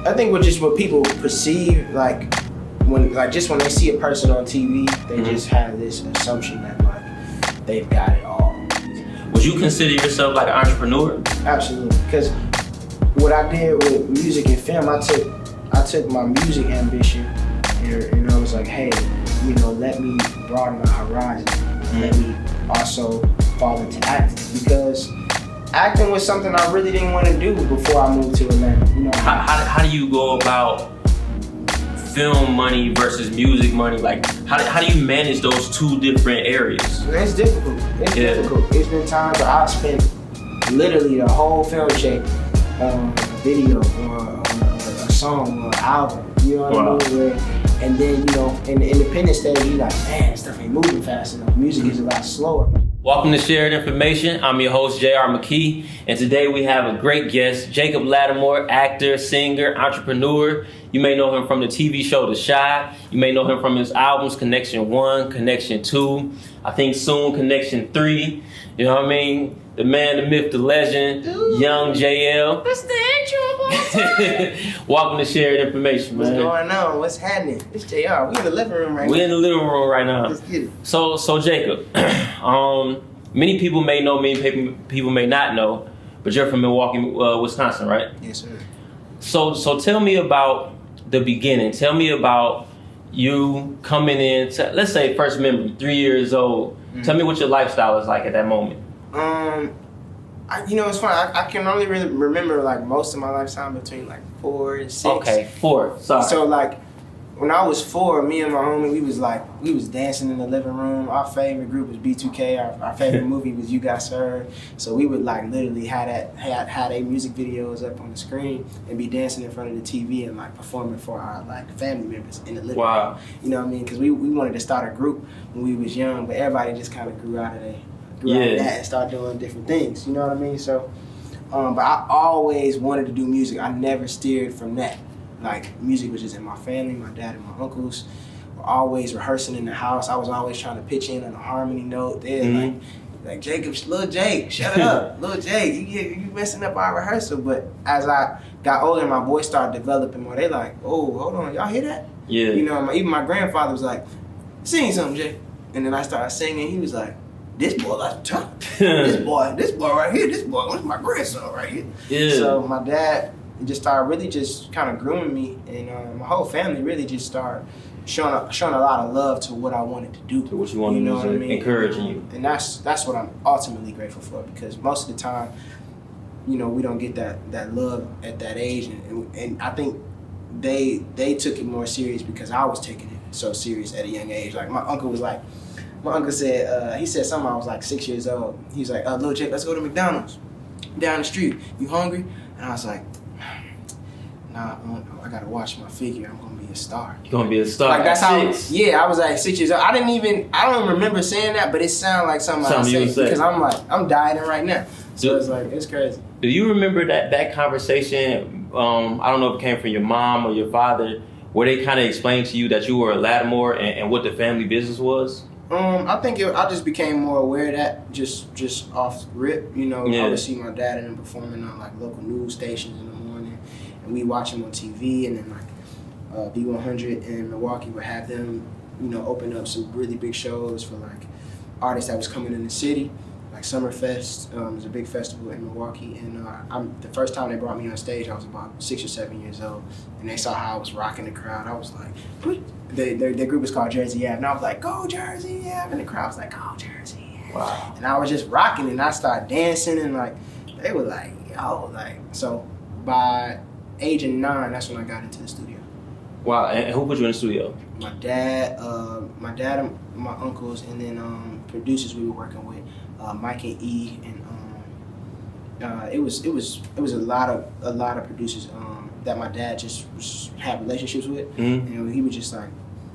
I think what people perceive, like when they see a person on TV, they just have this assumption that like they've got it all. Would you consider yourself like an entrepreneur? Absolutely, because what I did with music and film, I took my music ambition and I was like, hey, let me broaden my horizon. Let me also fall into acting, because acting was something I really didn't want to do before I moved to Atlanta. How do you go about film money versus music money? Like, how do you manage those two different areas? It's difficult. Difficult. It's been times where I spent literally the whole film check on a video or a song or an album. You know what I mean? And then, in the independent stage, you're like, man, stuff ain't moving fast enough. Music is a lot slower. Welcome to Shared Information. I'm your host, J.R. Mckee, and today we have a great guest, Jacob Latimore, actor, singer, entrepreneur. You may know him from the TV show The Chi. You may know him from his albums Connection 1, Connection 2, I think soon Connection 3. You know what I mean? The man, the myth, the legend, Young JL. That's the intro. Welcome to Shared Information, man. What's going on? What's happening? It's JR. We in the living room right now. We're in the living room right now. Let's get it. So Jacob, many people may know, many people may not know, but you're from Milwaukee, Wisconsin, right? Yes, sir. So tell me about the beginning. Tell me about you coming in, let's say first memory, 3 years old. Mm-hmm. Tell me what your lifestyle is like at that moment. It's funny. I can only really remember like most of my lifetime between like 4 and 6. Okay, 4. Sorry. So like when I was 4, me and my homie, we was dancing in the living room. Our favorite group was B2K. Our favorite movie was You Got Served. So we would like literally had a music videos up on the screen and be dancing in front of the TV and like performing for our like family members in the living room. You know what I mean? Because we wanted to start a group when we was young, but everybody just kind of grew out of that and started doing different things. You know what I mean? So, but I always wanted to do music. I never steered from that. Like, music was just in my family. My dad and my uncles were always rehearsing in the house. I was always trying to pitch in on a harmony note. They're like Jacob, Lil Jake, shut up. Lil Jake, you messing up our rehearsal. But as I got older, my voice started developing more. They like, oh, hold on, y'all hear that? Yeah. Even my grandfather was like, sing something, Jake. And then I started singing. He was like, this boy like tough. this boy right here, this was my grandson right here. Yeah. So my dad just started really just kind of grooming me, and my whole family really just started showing a lot of love to what I wanted to do. To what you wanted to do, what I mean? Encouraging you. And that's what I'm ultimately grateful for, because most of the time, we don't get that love at that age, and I think they took it more serious because I was taking it so serious at a young age. Like my uncle said, he said something, I was like 6 years old. He was like, Lil Jake, let's go to McDonald's down the street. You hungry? And I was like, nah, I gotta watch my figure. I'm gonna be a star. You're gonna be a star. Like that's how. Yeah, I was like 6 years old. I don't remember saying that, but it sounded like something I said, because I'm dieting right now. So it's like, it's crazy. Do you remember that conversation? I don't know if it came from your mom or your father, where they kind of explained to you that you were a Latimore and what the family business was? I think I just became more aware of that just off rip. I would see my dad and him performing on like local news stations in the morning, and we watch him on TV, and then like B100 in Milwaukee would have them, open up some really big shows for like artists that was coming in the city. Like Summerfest was a big festival in Milwaukee, and the first time they brought me on stage, I was about 6 or 7 years old, and they saw how I was rocking the crowd. I was like, their group was called Jersey Ave, and I was like, go Jersey Ave, and the crowd was like, go Jersey Ave. Wow. And I was just rocking, and I started dancing, and like they were like, yo, like, so by age of 9, that's when I got into the studio. Wow. And who put you in the studio? My dad and my uncles, and then producers we were working with. Mike and E, and it was a lot of producers that my dad just had relationships with, and he was just like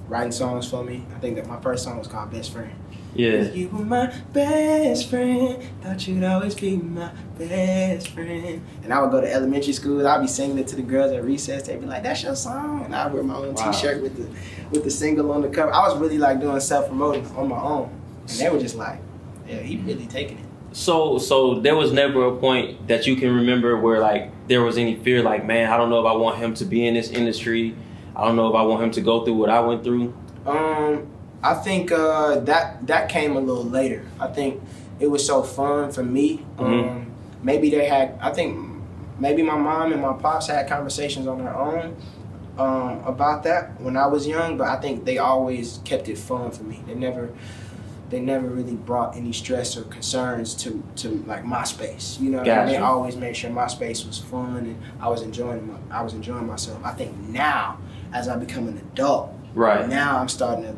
writing songs for me. I think that my first song was called Best Friend. Yeah. You were my best friend, thought you'd always be my best friend. And I would go to elementary school, I'd be singing it to the girls at recess. They'd be like, that's your song. And I'd wear my own t-shirt with the single on the cover. I was really like doing self-promoting on my own. And they were just like, yeah, he really taking it. So there was never a point that you can remember where like there was any fear, like, man, I don't know if I want him to be in this industry. I don't know if I want him to go through what I went through. I think that came a little later. I think it was so fun for me. Maybe they had. I think maybe my mom and my pops had conversations on their own about that when I was young. But I think they always kept it fun for me. They never really brought any stress or concerns to like my space. You know, Gotcha. They always made sure my space was fun and I was enjoying myself. I think now, as I become an adult, Right. now I'm starting to,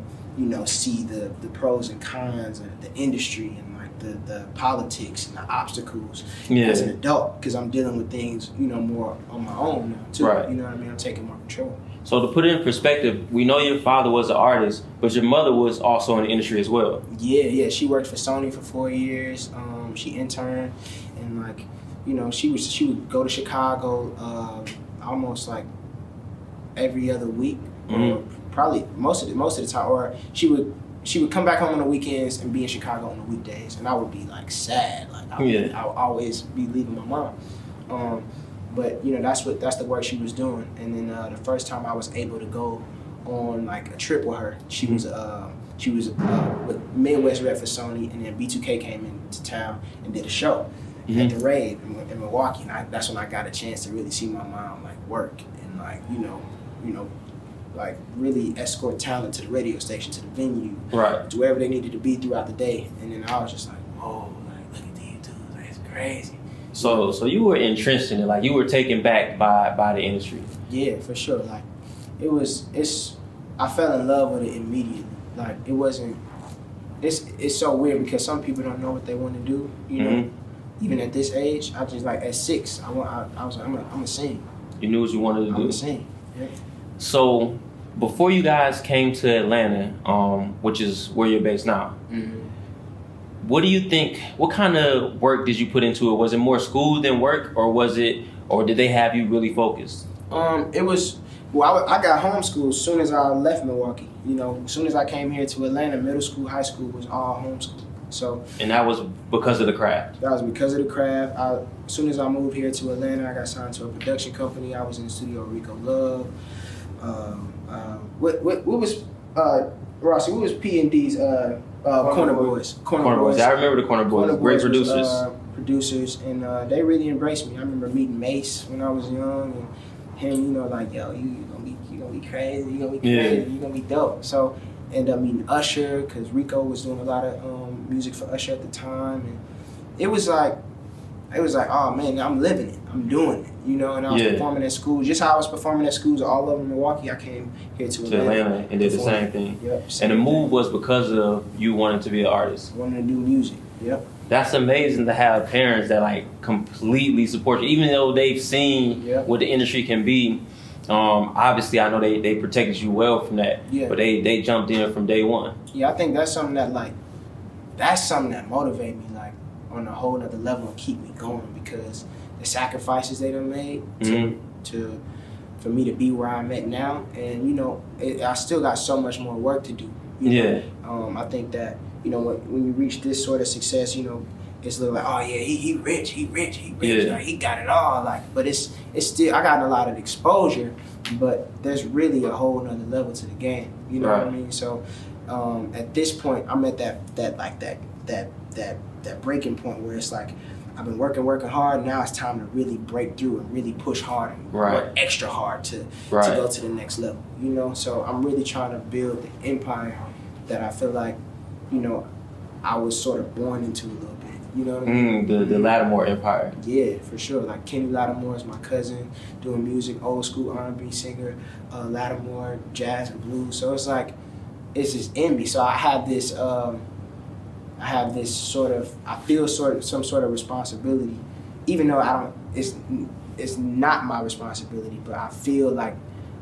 see the pros and cons of the industry and like the politics and the obstacles as an adult, because I'm dealing with things, more on my own now too. Right. You know what I mean? I'm taking more control. So to put it in perspective, we know your father was an artist, but your mother was also in the industry as well. Yeah. She worked for Sony for 4 years. She interned, and like, she would go to Chicago almost like every other week, or probably most of the time. Or she would come back home on the weekends and be in Chicago on the weekdays, and I would be like sad, like I would always be leaving my mom. But that's the work she was doing. And then the first time I was able to go on like a trip with her, she was with Midwest rep for Sony, and then B2K came into town and did a show at the Rave in Milwaukee. And that's when I got a chance to really see my mom like work and like like really escort talent to the radio station, to the venue, right, to wherever they needed to be throughout the day. And then I was just like, whoa, like look at these dudes, like, it's crazy. So you were entrenched in it, like you were taken back by the industry. Yeah, for sure. Like I fell in love with it immediately. Like it wasn't. It's so weird because some people don't know what they want to do. Even at this age, I just like at 6, I was like, I'm gonna sing. You knew what you wanted to do. I'm gonna sing. Yeah. So before you guys came to Atlanta, which is where you're based now. What do you think? What kind of work did you put into it? Was it more school than work, or did they have you really focused? It was. Well, I got homeschooled as soon as I left Milwaukee. As soon as I came here to Atlanta, middle school, high school was all homeschool. So. And that was because of the craft. That was because of the craft. As soon as I moved here to Atlanta, I got signed to a production company. I was in the studio with Rico Love. What was Rossi? What was P&D's Corner Boys? Corner Boys. I remember the Corner Boys. Great producers. Producers, and they really embraced me. I remember meeting Mace when I was young, and him, like, yo, you gonna be crazy, you gonna be crazy, you gonna be dope. So ended up meeting Usher, because Rico was doing a lot of music for Usher at the time, and it was like, oh man, I'm living it, I'm doing it, and I was performing at schools, just how I was performing at schools all over Milwaukee. I came here to Atlanta and did the same thing. Yep. And the move was because of you wanting to be an artist. Wanting to do music. Yep. That's amazing to have parents that like completely support you, even though they've seen what the industry can be. Obviously, I know they protected you well from that, but they jumped in from day one. Yeah, I think that's something that motivated me like on a whole other level and keep me going, because the sacrifices they done made for me to be where I'm at now, and I still got so much more work to do. I think that when you reach this sort of success, it's a little like, oh yeah, he rich, like, he got it all, like, but it's still, I got a lot of exposure, but there's really a whole nother level to the game. You know what I mean? So at this point, I'm at that breaking point where it's like, I've been working hard. Now it's time to really break through and really push hard and work extra hard to go to the next level. So I'm really trying to build the empire that I feel like, I was sort of born into a little bit. You know what I mean? The Latimore empire. Yeah, for sure. Like Kenny Latimore is my cousin, doing music, old school R&B singer. Latimore, jazz and blues. So it's like, it's just in me. So I have this I feel some sort of responsibility, even though it's not my responsibility, but I feel like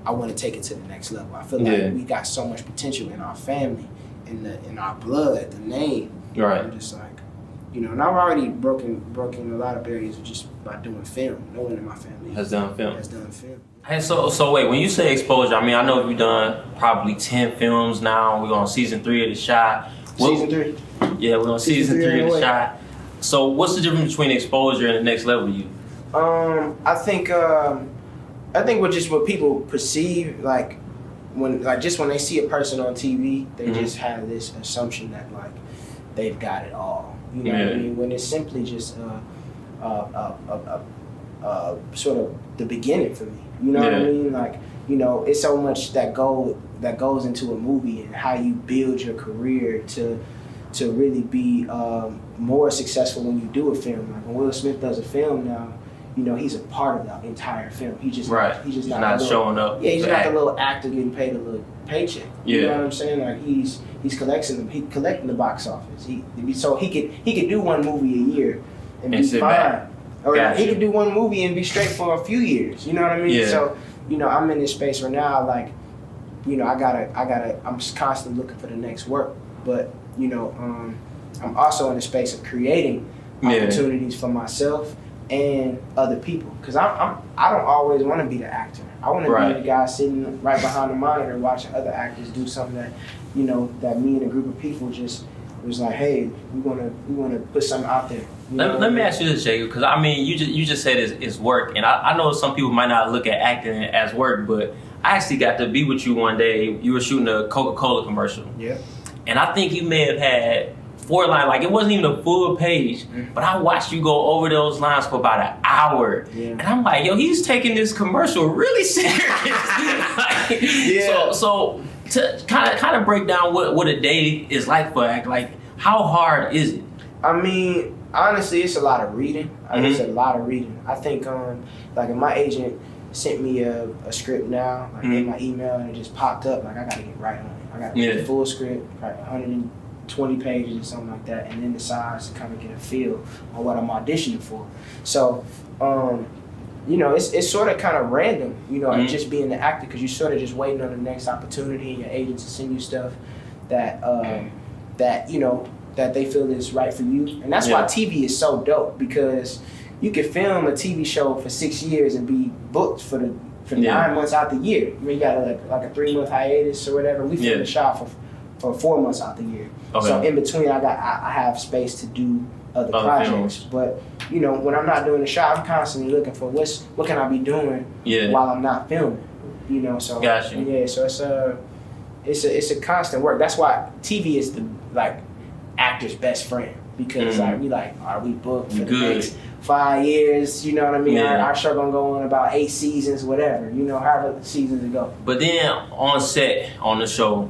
I want to take it to the next level. I feel like we got so much potential in our family, in our blood, the name. Right. I'm just like, and I've already broken a lot of barriers just by doing film. No one in my family has done film. Hey, so wait, when you say exposure, I mean, I know you've done probably 10 films now. We're on season 3 of The Shot. Season 3? Yeah, we're on season 3 of The Shot. So what's the difference between exposure and the next level you? I think what people perceive, like when they see a person on TV, they just have this assumption that like they've got it all. You know what I mean? When it's simply just sort of the beginning for me. You know what I mean? Like, you know, it's so much that goes into a movie and how you build your career to really be more successful when you do a film. Like when Will Smith does a film now, you know, he's a part of the entire film. He's just not showing up. Yeah, he's not the little actor getting paid a little paycheck. You know what I'm saying? Like he's collecting the box office. So he could do one movie a year and be fine. Back. Or he could do one movie and be straight for a few years. You know what I mean? Yeah. So, you know, I'm in this space right now, like, you know, I'm just constantly looking for the next work. But, you know, I'm also in the space of creating opportunities for myself and other people. Because I don't always want to be the actor. I want to be the guy sitting right behind the monitor watching other actors do something that, you know, that me and a group of people just was like, hey, we want to put something out there. Let me ask you this, Jacob, because I mean, you just said it's work, and I know some people might not look at acting as work, but I actually got to be with you one day. You were shooting a Coca-Cola commercial. Yeah. And I think you may have had 4 lines, like it wasn't even a full page, but I watched you go over those lines for about an hour. Yeah. And I'm like, yo, he's taking this commercial really serious. So to kind of break down what a day is like for act, like how hard is it? I mean, honestly, it's a lot of reading. It's a lot of reading. I think, like, if my agent sent me a script now, like in my email, and it just popped up, like I gotta get right on it. I gotta read the full script, like 120 pages or something like that, and then decide to kind of get a feel on what I'm auditioning for. So, you know, it's sort of kind of random, you know, just being the actor, because you're sort of just waiting on the next opportunity, and your agents will send you stuff that that, you know, that they feel is right for you. And that's why TV is so dope, because you could film a TV show for 6 years and be booked for 9 months out the year. I mean, you got like a 3-month hiatus or whatever. We filmed a shot for 4 months out the year. Okay. So in between, I have space to do other projects. Films. But, you know, when I'm not doing the shot, I'm constantly looking for what can I be doing while I'm not filming. You know, so so it's a constant work. That's why TV is the actor's best friend, because are we booked for the next 5 years? You know what I mean? Our show gonna go on about 8 seasons, whatever. You know, however seasons it go. But then on set on the show,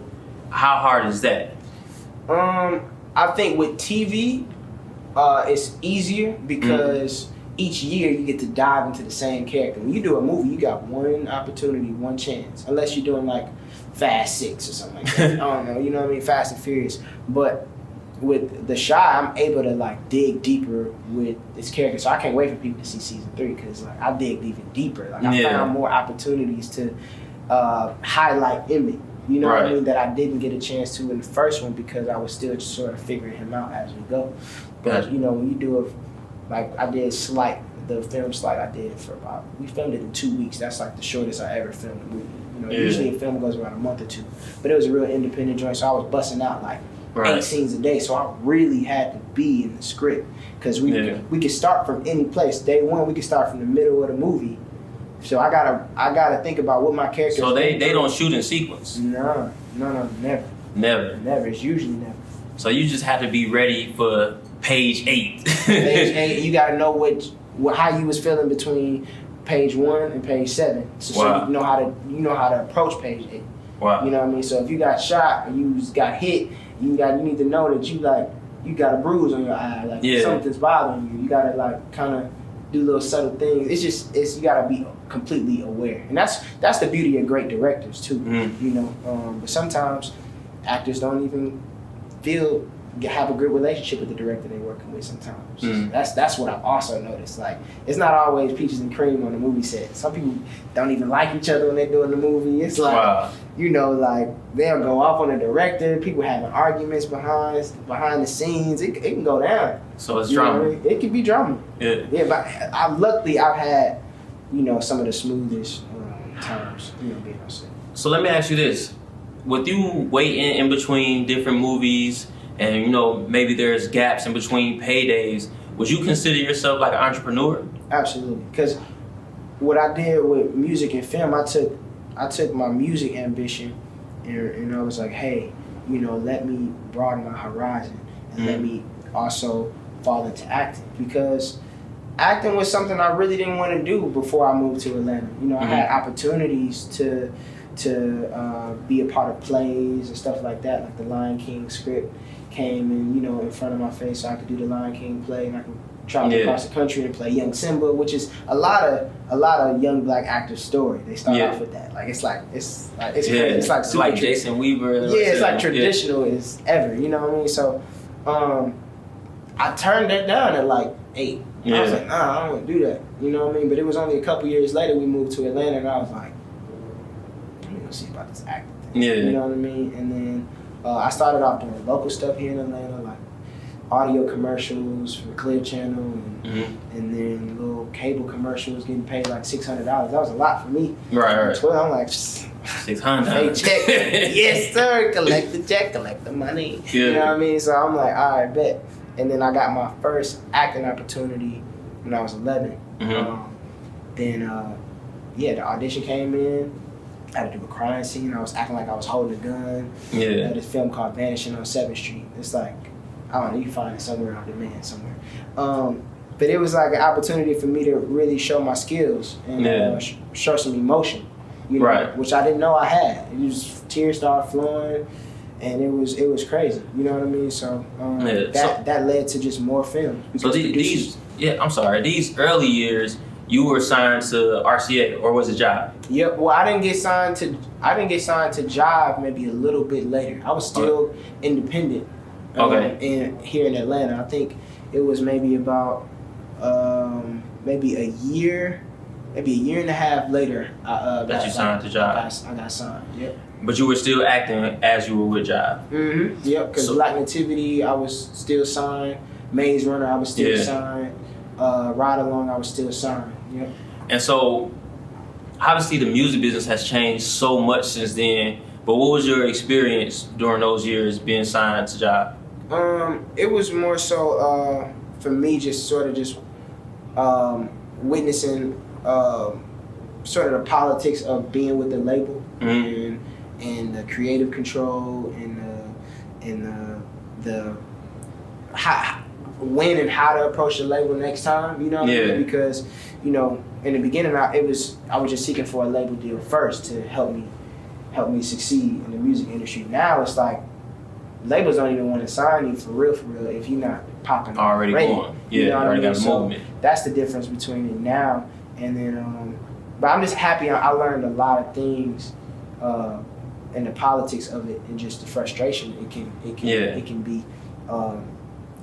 how hard is that? I think with TV, it's easier because each year you get to dive into the same character. When you do a movie, you got one opportunity, one chance, unless you're doing like Fast 6 or something like that. I don't know, you know what I mean? Fast and Furious. But with The Shy, I'm able to like dig deeper with this character. So I can't wait for people to see season 3, because like I digged even deeper. Like I found more opportunities to highlight Emmett. You know what I mean? That I didn't get a chance to in the first one, because I was still just sort of figuring him out as we go. But you know, when you do I did the film Slight I did we filmed it in 2 weeks. That's like the shortest I ever filmed a movie. You know, usually a film goes around a month or 2. But it was a real independent joint, so I was busting out like 8 scenes a day. So I really had to be in the script, because we could start from any place. Day one, we could start from the middle of the movie. So I gotta think about what my character. So they don't shoot in sequence. No, never. It's usually never. So you just have to be ready for page 8. Page 8. You gotta know how you was feeling between page 1 and page 7. So you know how to approach page 8. Wow. You know what I mean? So if you got shot or you got hit, you need to know that you got a bruise on your eye, like something's bothering you. You gotta like kind of do little subtle things. You gotta be completely aware, and that's the beauty of great directors too. You know, but sometimes actors don't even have a good relationship with the director they're working with sometimes. That's what I've also noticed. Like, it's not always peaches and cream on the movie set. Some people don't even like each other when they're doing the movie. It's like, you know, like they'll go off on the director. People having arguments behind the scenes. It can go down. So it's drama. It can be drama. Yeah, but I've had, you know, some of the smoothest times, you know, being on set. So let me ask you this. With you waiting in between different movies, and you know, maybe there's gaps in between paydays, Would you consider yourself like an entrepreneur? Absolutely, because what I did with music and film, I took my music ambition and I was like, hey, let me broaden my horizon and let me also fall into acting, because acting was something I really didn't want to do before I moved to Atlanta. I had opportunities to be a part of plays and stuff like that, like the Lion King script came in front of my face, so I could do the Lion King play, and I could travel across the country and play young Simba, which is a lot of young black actors' story. They start off with that, it's crazy. It's like super Jason Weaver. Yeah, it's like traditional as ever. You know what I mean? So, I turned that down at like 8. I was like, nah, I don't want to do that. You know what I mean? But it was only a couple years later we moved to Atlanta, and I was like, let me go see about this acting thing. Yeah. You know what I mean? And then I started off doing local stuff here in Atlanta, like audio commercials for Clear Channel, and then little cable commercials, getting paid like $600. That was a lot for me. Right. 12, I'm like, $600. Paycheck. Yes, sir. Collect the check, collect the money. Yeah. You know what I mean? So I'm like, all right, bet. And then I got my first acting opportunity when I was 11. The audition came in. I had to do a crime scene. I was acting like I was holding a gun. Yeah. This film called Vanishing on 7th Street. It's like, I don't know, you can find it somewhere on demand somewhere. But it was like an opportunity for me to really show my skills and show some emotion, which I didn't know I had. It was, tears started flowing, and it was crazy. You know what I mean? So that led to just more films. So these early years, you were signed to RCA, or was it Job? Yep. Well, I didn't get signed to Job maybe a little bit later. I was still independent. Here in Atlanta, I think it was maybe about maybe a year and a half later. That you signed to Job. I got signed. Yep. But you were still acting as you were with Job. Yep. Because Black Nativity, I was still signed. Maze Runner, I was still signed. Ride Along, I was still signed. Yep. And so, obviously, the music business has changed so much since then. But what was your experience during those years being signed to Job? It was more so for me, just sort of witnessing sort of the politics of being with the label and the creative control and the how, when and how to approach the label next time. You know what I mean? Because in the beginning I was just seeking for a label deal first to help me succeed in the music industry. Now it's like labels don't even want to sign you for real if you're not popping already going. You know already got a movement. That's the difference between it now and then. But I'm just happy I learned a lot of things in the politics of it and just the frustration it can be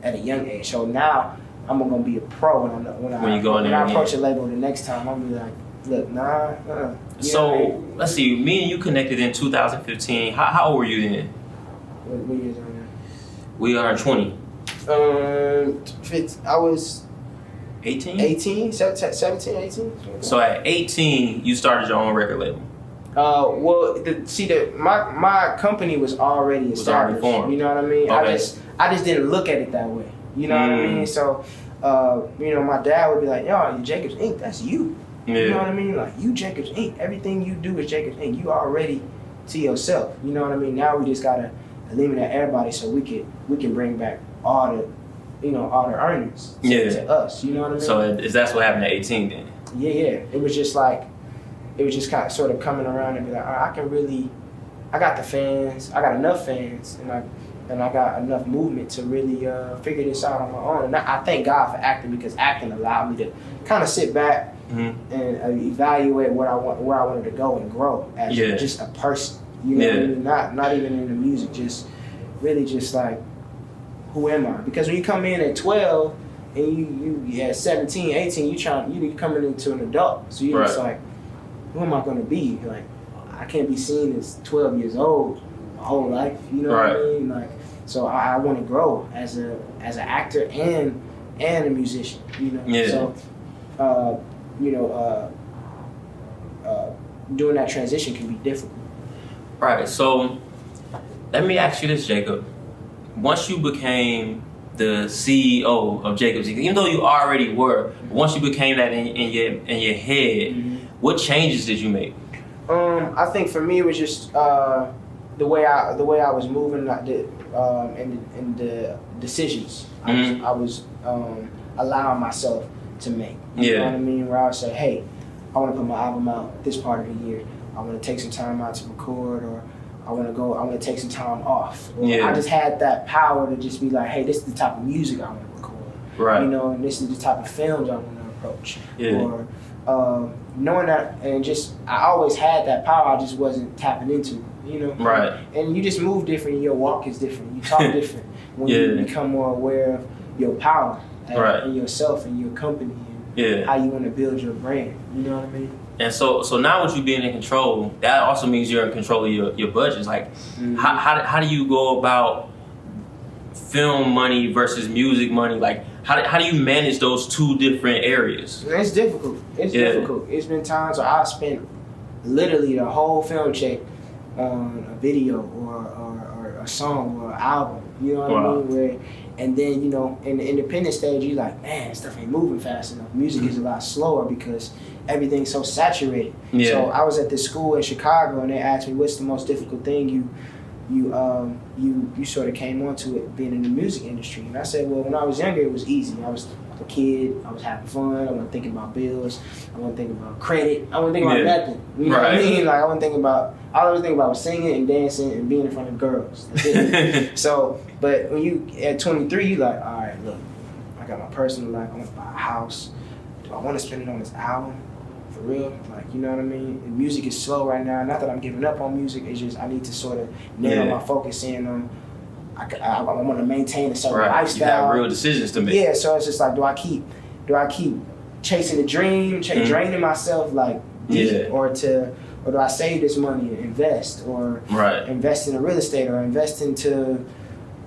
at a young age. So now I'm gonna be a pro when I approach a label the next time. I'm gonna be like, look, So let's see. Me and you connected in 2015. How old were you then? What years are we? We are 20. I was 18? 17, 18. So at 18, you started your own record label. My company was already established. Formed. You know what I mean? Okay. I just didn't look at it that way. You know what I mean? So, my dad would be like, "Yo, Jacobs Inc. That's you." Yeah. You know what I mean? Like, you Jacobs Inc. Everything you do is Jacobs Inc. You already to yourself. You know what I mean? Now we just gotta eliminate everybody so we can bring back all the earnings to us. You know what I mean? So that's what happened at 18 then? Yeah. It was just kind of sort of coming around and be like, I got the fans, I got enough fans, and I got enough movement to really figure this out on my own. And I thank God for acting, because acting allowed me to kind of sit back and evaluate where I wanted to go and grow as just a person. You know what I mean? Not even in the music, just really just like, who am I? Because when you come in at 12 and you at 17, 18, you coming into an adult. So you're just like, who am I going to be? Like, I can't be seen as 12 years old my whole life. You know what I mean? Like, so I want to grow as an actor and a musician. You know. Yeah. So, doing that transition can be difficult. Right. So, let me ask you this, Jacob. Once you became the CEO of Jacob Singer? Even though you already were, once you became that in your head, what changes did you make? I think for me it was just the way I was moving, and the decisions I was allowing myself to make. You know what I mean? Where I would say, hey, I want to put my album out this part of the year. I want to take some time out to record, or I want to take some time off. Or I just had that power to just be like, hey, this is the type of music I want to record. Right. You know, and this is the type of films I want to approach. Or knowing that, and just I always had that power. I just wasn't tapping into it. You know. Right. And you just move different. And your walk is different. You talk different when you become more aware of your power and yourself and your company and how you want to build your brand. You know what I mean? And so now with you being in control, that also means you're in control of your budgets. Like, how do you go about film money versus music money? Like, how do you manage those two different areas? It's difficult. It's difficult. It's been times where I spent literally the whole film check on a video or a song or an album. You know what I mean? And then, you know, in the independent stage, you're like, man, stuff ain't moving fast enough. Music is a lot slower because everything's so saturated. So I was at this school in Chicago, and they asked me, what's the most difficult thing you sort of came onto it being in the music industry? And I said, well, when I was younger, it was easy. I was a kid. I was having fun. I wasn't thinking about bills. I wasn't thinking about credit. I wasn't thinking about nothing. You know what I mean? Like, I wasn't thinking about, all I was thinking about was singing and dancing and being in front of girls. That's it. So, but when you at 23, you like, all right, look, I got my personal life. I want to buy a house. Do I want to spend it on this album? For real? Like, you know what I mean? And music is slow right now. Not that I'm giving up on music. It's just I need to sort of narrow my focus in on, I want to maintain a certain lifestyle. You have real decisions to make. Yeah, so it's just like, do I keep chasing the dream, draining myself like deep, or do I save this money and invest, or invest in real estate, or invest into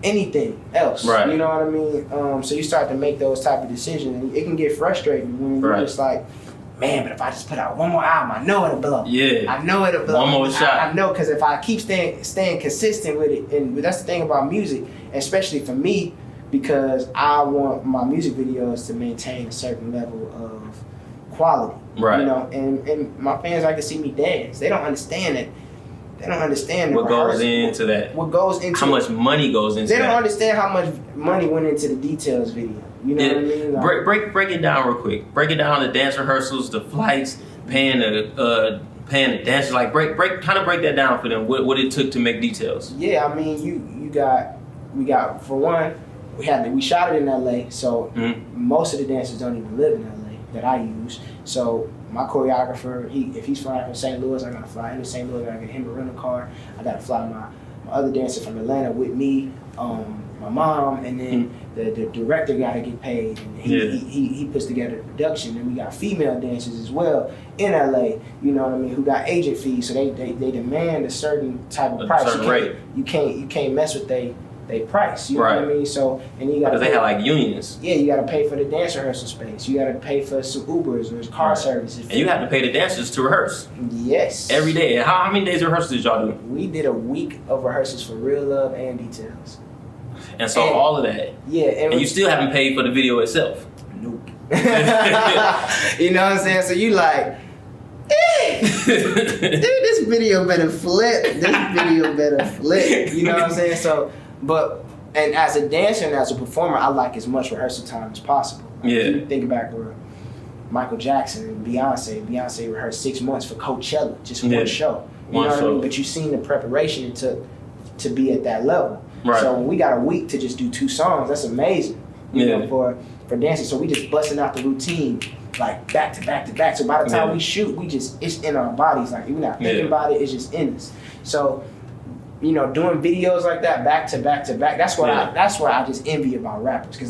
anything else? Right. You know what I mean? So you start to make those type of decisions, and it can get frustrating when you're just like, man, but if I just put out one more album, I know it'll blow. Yeah. I know it'll blow. One more shot. I know, because if I keep staying consistent with it, and that's the thing about music, especially for me, because I want my music videos to maintain a certain level of quality. Right. You know, and my fans like to see me dance. They don't understand it. They don't understand what goes into that. What goes into how much money goes into that. They don't understand how much money went into the details video. You know what I mean? Like, break it down real quick. Break it down, the dance rehearsals, the flights, paying the dancers. Like break that down for them. What it took to make details. Yeah, I mean we got for one, we shot it in LA, so most of the dancers don't even live in LA that I use. So my choreographer, if he's flying from St. Louis, I gotta fly him to St. Louis. I gotta get him a rental car. I gotta fly my other dancer from Atlanta with me, my mom, and then the director gotta get paid. And he puts together the production. And we got female dancers as well in LA. You know what I mean? Who got agent fees, so they demand a certain type of price. You can't mess with they price. You know what I mean? So, and you got because they have like unions. Yeah, you got to pay for the dance rehearsal space. You got to pay for some Ubers or car services. And you have to pay the dancers to rehearse. Yes. Every day. How many days of rehearsals did y'all do? We did a week of rehearsals for Real Love and Details. And so all of that. Yeah. And you still haven't paid for the video itself. Nope. You know what I'm saying? So you like, dude, this video better flip. This video better flip. You know what I'm saying? So, and as a dancer and as a performer, I like as much rehearsal time as possible. Like, if you think back where Michael Jackson and Beyonce rehearsed 6 months for Coachella, just one show. You know what I mean? But you've seen the preparation it took to be at that level. Right. So when we got a week to just do 2 songs, that's amazing. You know, for dancing. So we just busting out the routine like back to back to back. So by the time we shoot, it's in our bodies. Like we're not thinking about it, it's just in us. So, you know, doing videos like that back to back to back, that's what I just envy about rappers, because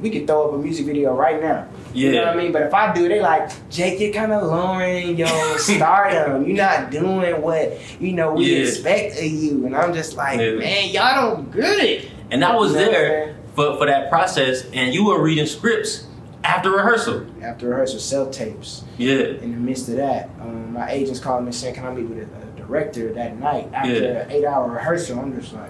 we could throw up a music video right now. You know what I mean? But if I do, they like, Jake, you're kind of lowering your stardom. You're not doing what, we expect of you. And I'm just like, man, y'all don't get it. And I was there for that process, and you were reading scripts after rehearsal. After rehearsal, self-tapes. Yeah. In the midst of that, my agents called me and said, can I meet with a director that night after an 8-hour rehearsal? I'm just like,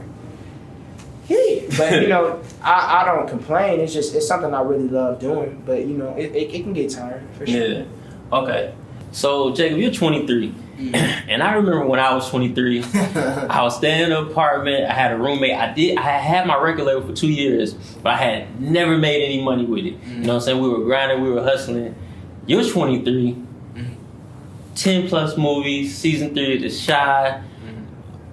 Yeah, but you know, I don't complain. It's something I really love doing. But you know, it can get tiring for sure. Yeah. Okay. So Jacob, you're 23, and I remember when I was 23, I was staying in an apartment. I had a roommate. I had my record label for 2 years, but I had never made any money with it. You know what I'm saying? We were grinding, we were hustling. You're 23, 10 plus movies, season 3 of The Shy.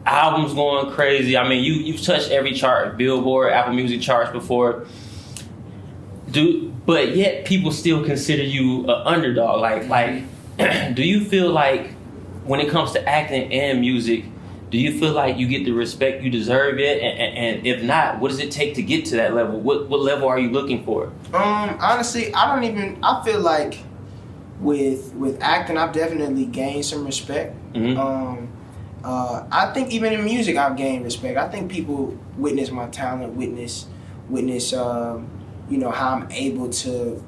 Albums going crazy. I mean, you've touched every chart, Billboard, Apple Music charts before. But yet people still consider you an underdog. Like, do you feel like when it comes to acting and music, do you feel like you get the respect you deserve yet? And if not, what does it take to get to that level? What level are you looking for? Honestly, I feel like with acting, I've definitely gained some respect. I think even in music, I've gained respect. I think people witness my talent, witness, you know, how I'm able to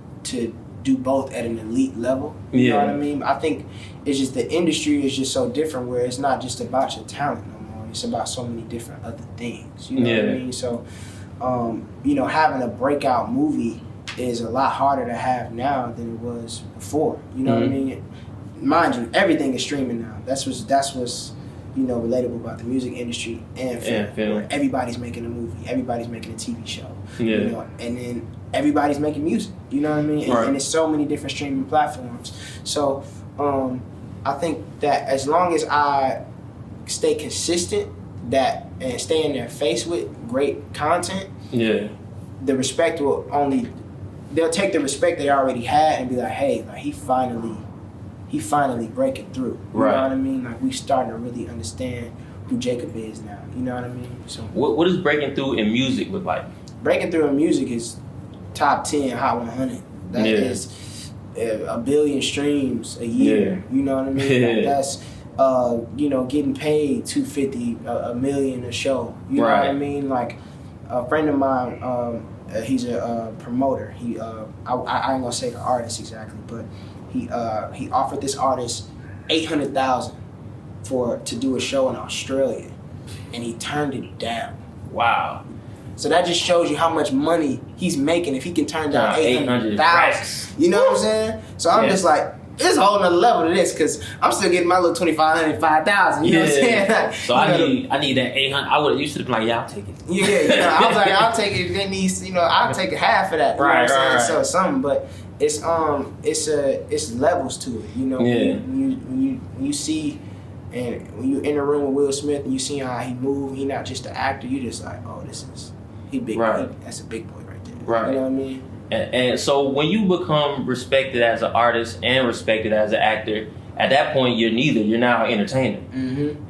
do both at an elite level. You know what I mean? I think it's just the industry is just so different where it's not just about your talent no more. It's about so many different other things. You know what I mean? So, you know, having a breakout movie is a lot harder to have now than it was before. You know what I mean? Mind you, everything is streaming now. That's what's you know, relatable about the music industry and film. Where everybody's making a movie, everybody's making a TV show, you know, and then everybody's making music, you know what I mean? And there's so many different streaming platforms. So I think that as long as I stay consistent and stay in their face with great content, the respect will they'll take the respect they already had and be like, hey, like he finally breaking through. You know what I mean? Like we starting to really understand who Jacob is now. You know what I mean? So what does breaking through in music look like? Breaking through in music is top 10 Hot 100. That is 1 billion streams a year. You know what I mean? Like that's you know, getting paid $250 a million a show. You know what I mean? Like a friend of mine, he's a promoter. He I ain't gonna say the artist exactly, but he offered this artist $800,000 to do a show in Australia, and he turned it down. Wow! So that just shows you how much money he's making if he can turn down $800,000. You know what I'm saying? So I'm just like, there's a whole nother level to this because I'm still getting my little $2,500, $5,000. You know what I'm saying? Like, so I need that 800. You should have been like, yeah, I'll take it. Yeah. You know, I was like, I'll take it. They need, you know, I'll take half of that. You know what I'm saying? So something, but. It's levels to it, you know. When you see, and when you're in the room with Will Smith and you see how he move, he not just an actor. You just like, oh, he big. That's a big boy right there. Right. You know what I mean? And so when you become respected as an artist and respected as an actor, at that point you're neither. You're now an entertainer.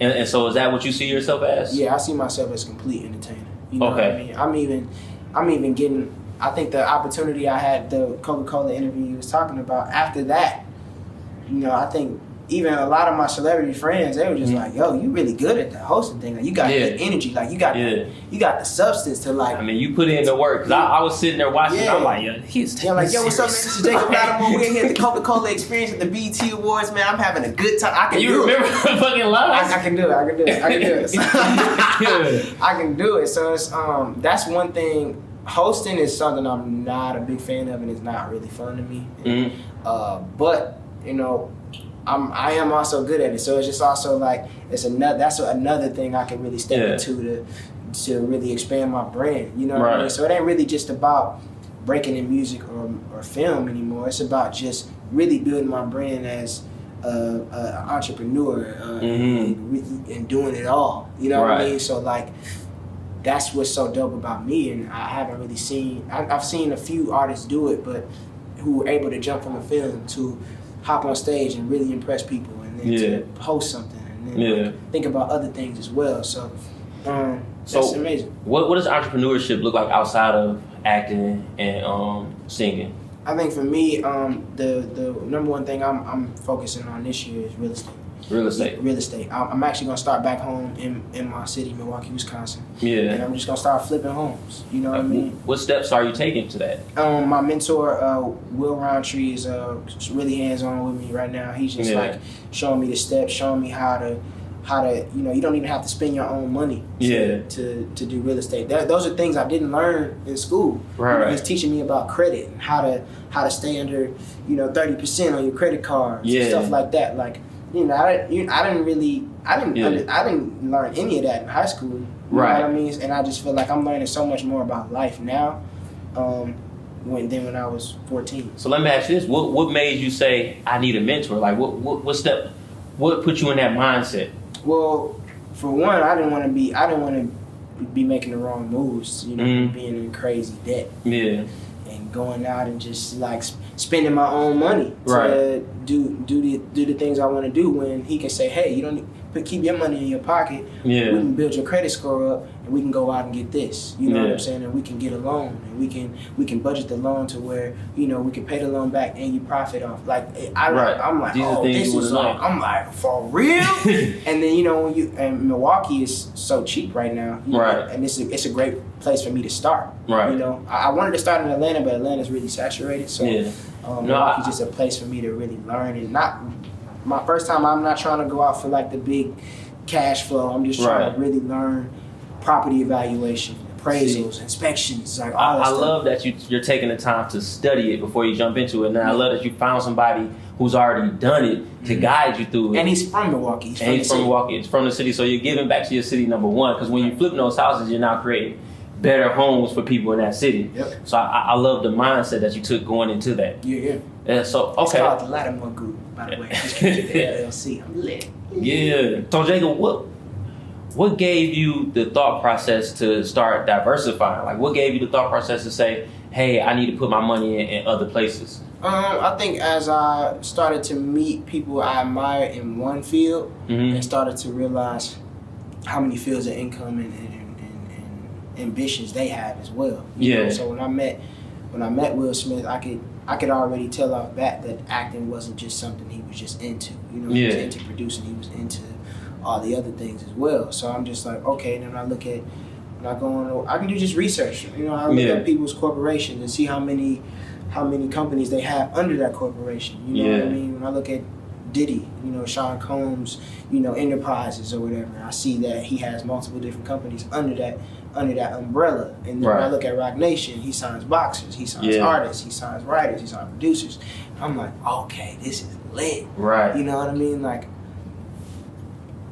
And so is that what you see yourself as? Yeah, I see myself as a complete entertainer. You know what I mean? I'm even getting. I think the opportunity I had, the Coca-Cola interview you was talking about, after that, you know, I think even a lot of my celebrity friends, they were just like, yo, you really good at the hosting thing. Like, you got the energy. Like, you got the substance to, like... I mean, you put in the work. Cause I was sitting there watching, and I'm like, he's like, yo, what's up, man? This is Jacob Latimore. We're here at the Coca-Cola Experience at the BET Awards, man. I'm having a good time. I can do it. You remember the fucking lines? I can do it. I can do it. So, it's that's one thing... Hosting is something I'm not a big fan of, and it's not really fun to me. But you know, I am also good at it, so it's just also like that's another thing I can really step into to really expand my brand. You know what I mean? So it ain't really just about breaking in music or film anymore. It's about just really building my brand as an entrepreneur and doing it all. You know what I mean? So like. That's what's so dope about me, and I haven't really seen. I've seen a few artists do it, but who were able to jump from a film to hop on stage and really impress people, and then to post something, and then like, think about other things as well. So that's amazing. What does entrepreneurship look like outside of acting and singing? I think for me, the number one thing I'm focusing on this year is real estate. Real estate. I'm actually gonna start back home in my city, Milwaukee, Wisconsin. And I'm just gonna start flipping homes. You know what I mean? What steps are you taking to that? My mentor, Will Roundtree, is really hands on with me right now. He's just like showing me the steps, showing me how to how to, you don't even have to spend your own money to do real estate. Those are things I didn't learn in school. Right. He's teaching me about credit and how to stay under 30% on your credit cards and stuff like that. Like, I didn't learn any of that in high school. You know what I mean? And I just feel like I'm learning so much more about life now than when I was 14. So let me ask you this: What made you say I need a mentor? Like what put you in that mindset? Well, for one, I didn't want to be making the wrong moves. Being in crazy debt. Yeah. And going out and just like spending my own money to do the things I want to do. When he can say, "Hey, you don't need, keep your money in your pocket. Yeah. We can build your credit score up, and we can go out and get this." You know what I'm saying? And we can get a loan, and we can budget the loan to where we can pay the loan back and you profit off. Like I'm like, this is like, I'm like, for real. And then and Milwaukee is so cheap right now, and it's a great place for me to start. Right. I wanted to start in Atlanta, but Atlanta's really saturated, so Milwaukee's just a place for me to really learn. And not my first time, I'm not trying to go out for like the big cash flow. I'm just trying to really learn property evaluation, appraisals, inspections, like all that stuff. I love that you're taking the time to study it before you jump into it. And I love that you found somebody who's already done it to guide you through it. And he's from Milwaukee. He's from Milwaukee. He's from the city. So you're giving back to your city, number one, because when you flip those houses, you're now creating better homes for people in that city. Yep. So I love the mindset that you took going into that. Yeah. So okay. It's called the Latimore Group, by the way. Just keep it the LLC. I'm lit. Yeah. So Jacob, what gave you the thought process to start diversifying? Like, what gave you the thought process to say, "Hey, I need to put my money in other places"? I think as I started to meet people I admire in one field, and started to realize how many fields of income and ambitions they have as well. You know? So when I met Will Smith, I could already tell off bat that acting wasn't just something he was just into. He was into producing. He was into all the other things as well. So I'm just like, okay. Then I look at, when I go on, I can do just research. I look at people's corporations and see how many companies they have under that corporation. You know what I mean? When I look at Diddy, Sean Combs, Enterprises or whatever, I see that he has multiple different companies under that umbrella. And then when I look at Rock Nation, he signs boxers, he signs artists, he signs writers, he signs producers. I'm like, okay, this is lit. Right. You know what I mean? Like,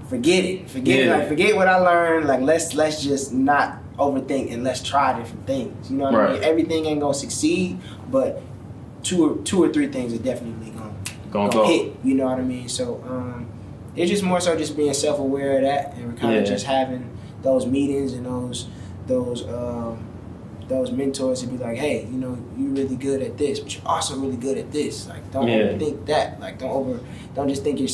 forget it. Like, forget what I learned. Like, let's just not overthink and let's try different things. You know what I mean? Everything ain't gonna succeed, but two or three things are definitely gonna hit. You know what I mean? So it's just more so just being self-aware of that, and kind of just having those meetings and those mentors to be like, hey, you're really good at this, but you're also really good at this. Like, don't overthink that. Like, don't just think you're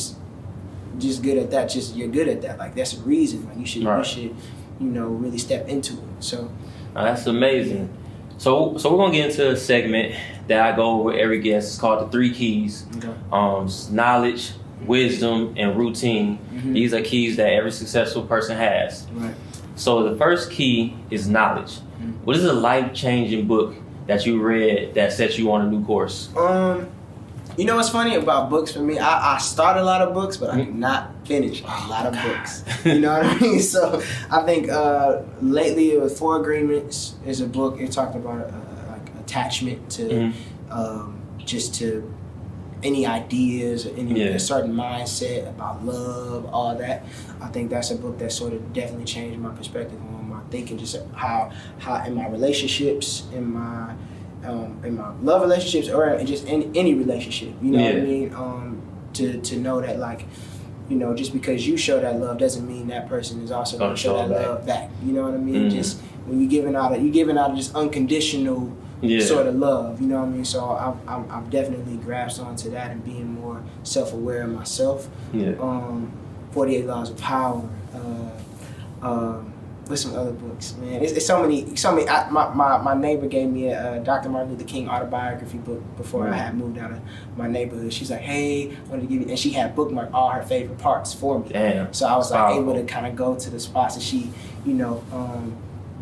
just good at that. Just you're good at that. Like, that's a reason. Like, you should really step into it. So that's amazing. So we're gonna get into a segment that I go over with every guest. It's called the 3 keys. Okay. Knowledge, wisdom, and routine. These are keys that every successful person has. Right. So the first key is knowledge. What is a life-changing book that you read that set you on a new course? What's funny about books for me? I start a lot of books, but I do not finish a lot of books. You know what I mean? So I think lately it was 4 Agreements is a book. It talked about like attachment to just to any ideas or a certain mindset about love, all that. I think that's a book that sort of definitely changed my perspective on my thinking, just how in my relationships, in my love relationships, or just any relationship, you know what I mean? To know that, like, just because you show that love doesn't mean that person is also going to show that love back. You know what I mean? Just when you're giving out just unconditional sort of love. You know what I mean? So I've definitely grasped onto that and being more self-aware of myself. 48 Laws of Power. What's some other books, man? It's so many. My neighbor gave me a Dr. Martin Luther King autobiography book before I had moved out of my neighborhood. She's like, hey, I wanted to give you, and she had bookmarked all her favorite parts for me. Damn. So I was like able to kind of go to the spots that she,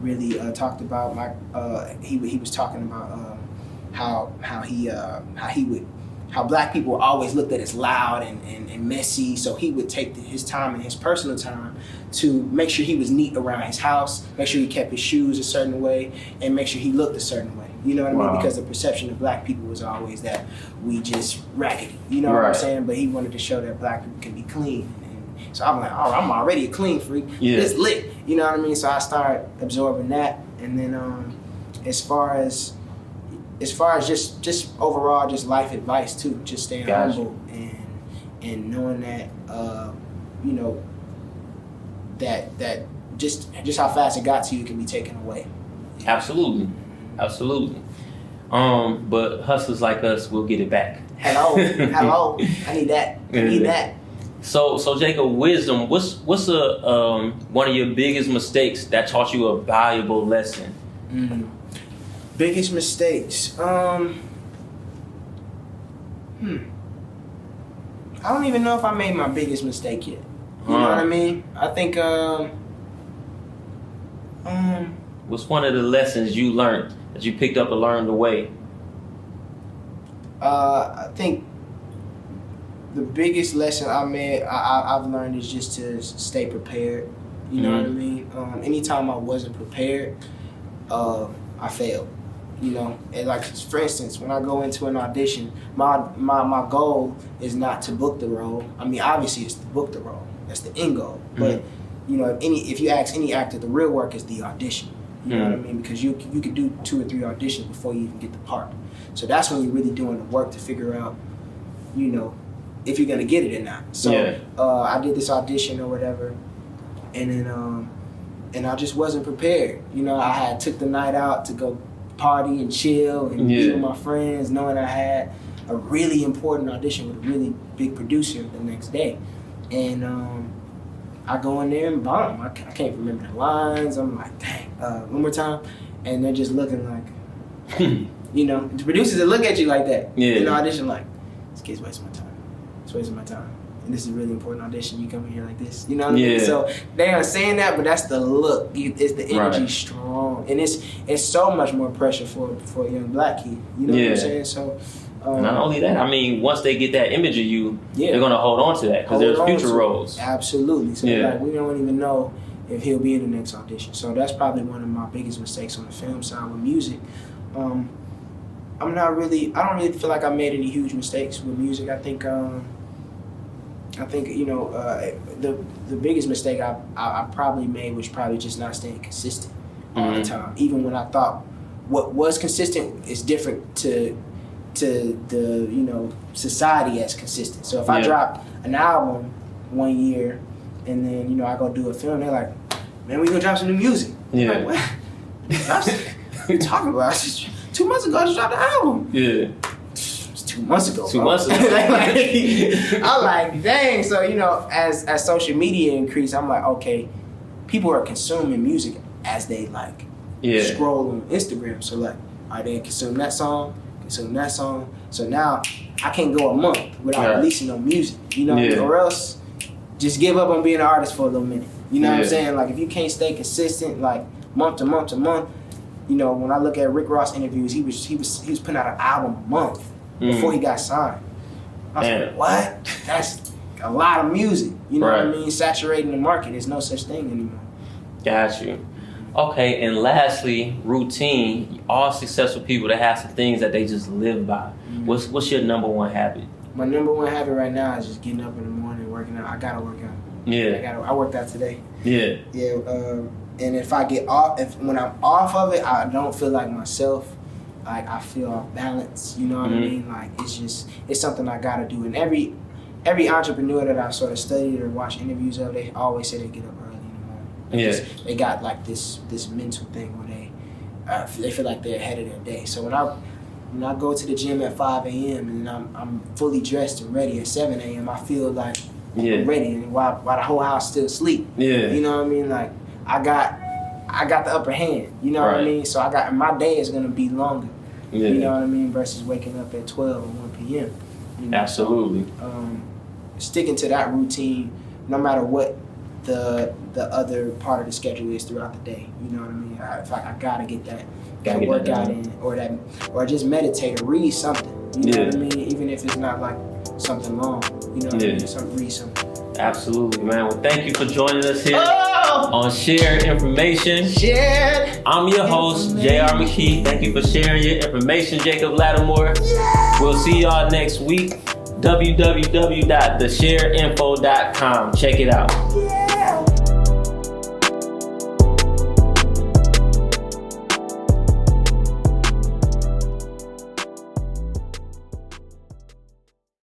really talked about. He was talking about how how black people were always looked at as loud and messy. So he would take his time and his personal time to make sure he was neat around his house, make sure he kept his shoes a certain way, and make sure he looked a certain way. You know what I mean? Because the perception of black people was always that we just raggedy. You know what I'm saying? But he wanted to show that black people can be clean. And so I'm like, oh, I'm already a clean freak. Yeah. It's lit. You know what I mean? So I started absorbing that. And then as far as just overall just life advice too, just staying humble and knowing that you know that just how fast it got to you can be taken away. Absolutely. But hustlers like us will get it back. Hello. I need that. So Jacob, wisdom. What's a one of your biggest mistakes that taught you a valuable lesson? Biggest mistakes. I don't even know if I made my biggest mistake yet. You know what I mean? I think what's one of the lessons you learned that you picked up along the way? I think the biggest lesson I've learned is just to stay prepared. You know what I mean? Anytime I wasn't prepared, I failed. You know, and like for instance, when I go into an audition, my goal is not to book the role. I mean, obviously it's to book the role. That's the end goal. But you know, if you ask any actor, the real work is the audition. You know what I mean? Because you could do 2 or 3 auditions before you even get the part. So that's when you're really doing the work to figure out, you know, if you're gonna get it or not. So I did this audition or whatever, and then and I just wasn't prepared. You know, I had took the night out to go party and chill and be with my friends, knowing I had a really important audition with a really big producer the next day. And I go in there and bomb. I can't remember the lines. I'm like, dang, one more time. And they're just looking like, you know, the producers that look at you like that in the audition like, this kid's wasting my time. It's wasting my time. And this is a really important audition. You come in here like this, you know what I mean? So they are saying that, but that's the look. It's the energy strong, and it's so much more pressure for a young black kid. You know what I'm saying? So not only that, I mean, once they get that image of you, they're gonna hold on to that because there's future roles. Absolutely. So like we don't even know if he'll be in the next audition. So that's probably one of my biggest mistakes on the film side with music. I don't really feel like I made any huge mistakes with music. I think you know, the biggest mistake I probably made was probably just not staying consistent all the time. Even when I thought what was consistent is different to the, you know, society as consistent. So if I drop an album one year and then, you know, I go do a film, they're like, man, we gonna drop some new music. I'm like, what? What you talking about? 2 months ago I just dropped an album. 2 months ago. 2 months ago. I'm like, dang. So, you know, as social media increased, I'm like, okay, people are consuming music as they like scroll on Instagram. So like, all right, they consume that song. So now I can't go a month without releasing no music. You know, or else just give up on being an artist for a little minute. You know what I'm saying? Like if you can't stay consistent, like month to month to month. You know, when I look at Rick Ross interviews, he was putting out an album a month before he got signed. I was like, what? That's a lot of music. You know what I mean? Saturating the market. There's no such thing anymore. Got you. Okay, and lastly, routine. All successful people that have some things that they just live by. What's your number one habit? My number one habit right now is just getting up in the morning, working out. I gotta work out. I worked out today. And if I get off, when I'm off of it, I don't feel like myself. Like I feel off balance. You know what I mean? Like it's something I gotta do. And every entrepreneur that I've sort of studied or watched interviews of, they always say they get up early in the morning. They got like this mental thing where they feel like they're ahead of their day. So when I go to the gym at 5 a.m. and I'm fully dressed and ready at 7 a.m., I feel like I'm ready, and while the whole house still asleep. You know what I mean? Like I got the upper hand. You know what I mean? So my day is gonna be longer. You know what I mean? Versus waking up at 12 or 1 p.m. You know? Absolutely. So, sticking to that routine, no matter what the other part of the schedule is throughout the day. You know what I mean? I gotta get that workout in, or just meditate or read something. You know what I mean? Even if it's not like something long. You know what I mean? Read something. Absolutely, man. Well, thank you for joining us here on Shared Information. I'm your host, J.R. Mckee. Thank you for sharing your information, Jacob Latimore. We'll see y'all next week. www.theshareinfo.com. Check it out.